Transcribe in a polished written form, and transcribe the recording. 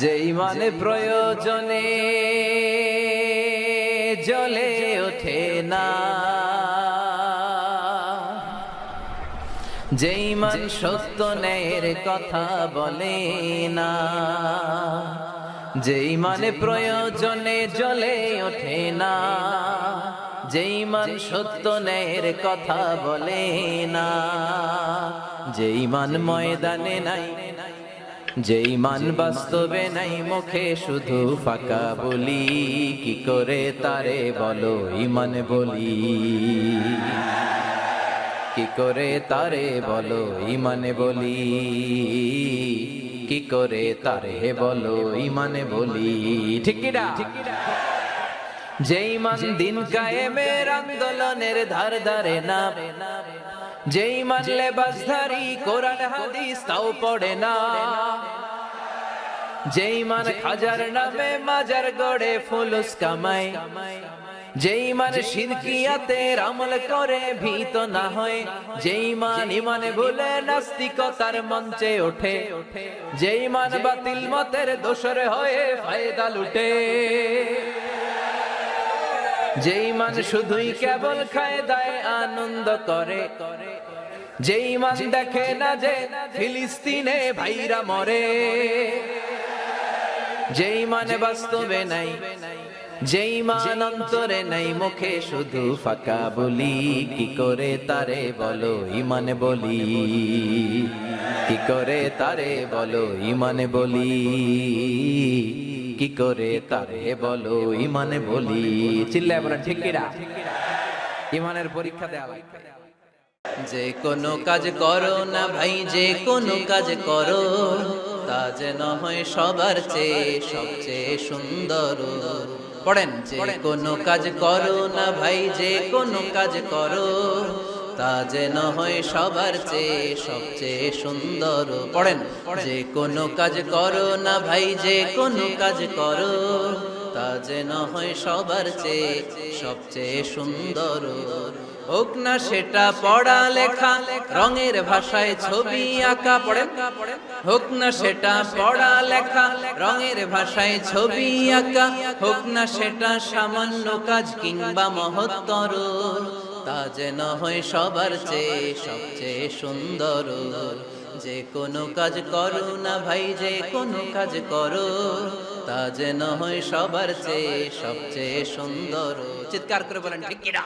যে ইমানে প্রয়োজনে জ্বলে ওঠে না, যে ইমান সত্য ন্যায়ের কথা বলে না, যে ইমানে প্রয়োজনে জ্বলে ওঠে না, যে ইমান সত্য ন্যায়ের কথা বলে না, যে ইমান ময়দানে নাই, যে ইমান বাস্তবে নাই, মুখে শুধু ফাঁকা বলি, কি করে তারে বলো ইমান বলি, কি করে তারে বলো ইমানে বলি, কি করে তারে বলো ইমানে বলি, ঠিক কি না? যে ইমান দিন কায়েমের আন্দোলনের ধার ধারে না, যে ইমান লেবাসধারী কোরআন হাদিস তাও পড়ে না, যে ইমান খাজার নামে মাজার গড়ে ফুলুস কামায়, যে ইমান শিরকিয়াতের আমল করে ভীত না হয়, যে ইমান ইমানে ভুলে নাস্তিকতার মঞ্চে ওঠে, যে ইমান বাতিল মতের দোষর হয়ে ফায়দা লুটে, যে ইমান শুধুই কেবল খায় দায় আনন্দ করে, যে ইমান দেখে না যে ফিলিস্তিনে ভাইরা মরে, যে ইমান বাস্তবে নাই, যে ইমান অন্তরে নাই, মুখে শুধু ফাঁকা বলি, কি করে তারে বলো ইমান বলি, কি করে তারে বলো ইমান বলি, কি করে তারে বলো ইমানে বলি, চিল্লায় বলেন ঠিক কি না? ইমানের পরীক্ষা দেওয়া লাগবে। যে কোনো কাজ করো না ভাই, যে কোনো কাজ করো, তা যেন হয় সবার চেয়ে সবচেয়ে সুন্দর। পড়েন, যে কোনো কাজ করো না ভাই, যে কোনো কাজ করো, তা যেন হয় সবার চেয়ে সবচেয়ে সুন্দর। পড়েন, যে কোনো কাজ করো না ভাই, যে কোনো কাজ করো, তা যেন হয় সবার চেয়ে সবচেয়ে সুন্দর। হোক না সেটা পড়া লেখা, রঙের ভাষায় ছবি আঁকা, পড়েন, হোক না সেটা পড়া লেখা, রঙের ভাষায় ছবি আঁকা, হোক না সেটা সামান্য কাজ কিংবা মহত্তর, তা যেন হয় সবার চেয়ে সবচেয়ে সুন্দর। যে কোনো কাজ করো না ভাই, যে কোনো কাজ করো, তা যেন হয় সবার চেয়ে সবচেয়ে সুন্দর। চিৎকার করে বলেন ঠিক কি না?